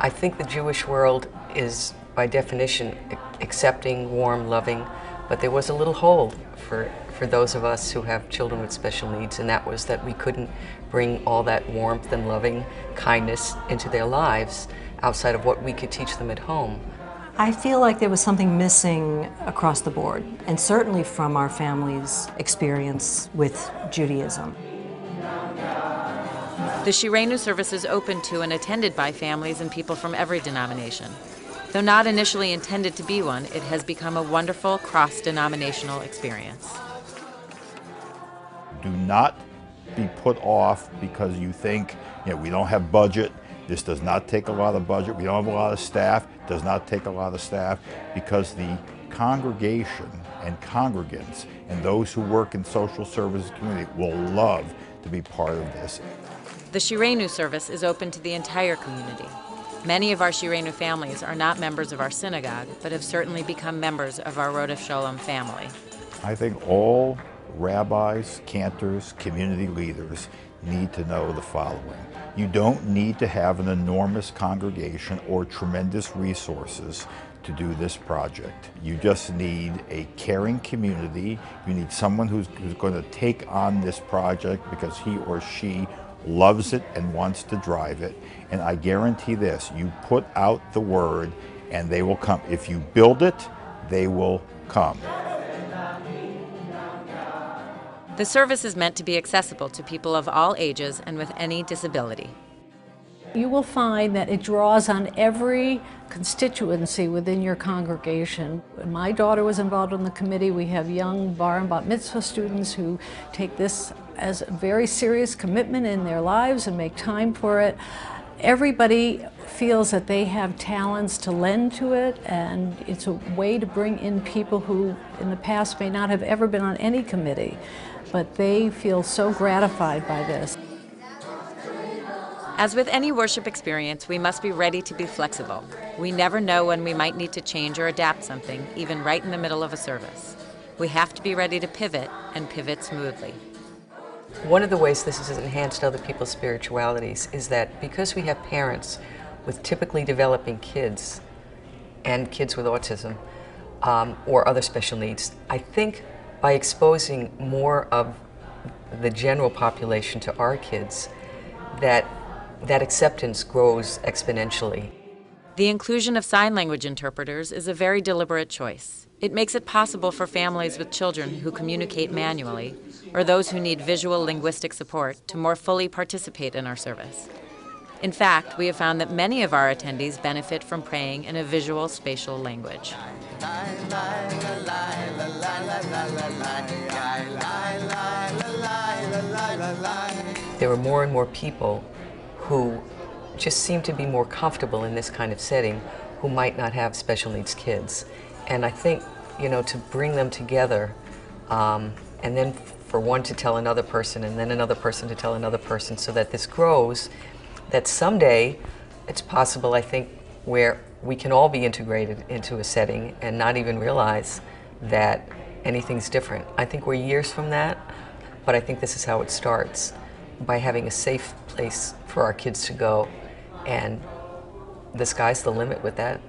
I think the Jewish world is, by definition, accepting, warm, loving, but there was a little hole for those of us who have children with special needs, and that was that we couldn't bring all that warmth and loving kindness into their lives outside of what we could teach them at home. I feel like there was something missing across the board, and certainly from our family's experience with Judaism. The Shirenu service is open to and attended by families and people from every denomination. Though not initially intended to be one, it has become a wonderful cross-denominational experience. Do not be put off because you think, we don't have budget. This does not take a lot of budget. We don't have a lot of staff. It does not take a lot of staff, because the congregation and congregants and those who work in social services community will love to be part of this. The Shirenu service is open to the entire community. Many of our Shirenu families are not members of our synagogue, but have certainly become members of our Rodef Sholom family. I think all rabbis, cantors, community leaders need to know the following. You don't need to have an enormous congregation or tremendous resources to do this project. You just need a caring community. You need someone who's going to take on this project because he or she loves it and wants to drive it. And I guarantee this, you put out the word and they will come. If you build it, they will come. The service is meant to be accessible to people of all ages and with any disability. You will find that it draws on every constituency within your congregation. When my daughter was involved in the committee, we have young bar and bat mitzvah students who take this as a very serious commitment in their lives and make time for it. Everybody feels that they have talents to lend to it, and it's a way to bring in people who in the past may not have ever been on any committee, but they feel so gratified by this. As with any worship experience, we must be ready to be flexible. We never know when we might need to change or adapt something, even right in the middle of a service. We have to be ready to pivot, and pivot smoothly. One of the ways this has enhanced other people's spiritualities is that because we have parents with typically developing kids and kids with autism or other special needs, I think by exposing more of the general population to our kids, that acceptance grows exponentially. The inclusion of sign language interpreters is a very deliberate choice. It makes it possible for families with children who communicate manually, or those who need visual linguistic support, to more fully participate in our service. In fact, we have found that many of our attendees benefit from praying in a visual spatial language. There are more and more people who just seem to be more comfortable in this kind of setting who might not have special needs kids. And I think, to bring them together and then for one to tell another person and then another person to tell another person so that this grows, that someday it's possible, I think, where we can all be integrated into a setting and not even realize that anything's different. I think we're years from that, but I think this is how it starts, by having a safe place for our kids to go, and the sky's the limit with that.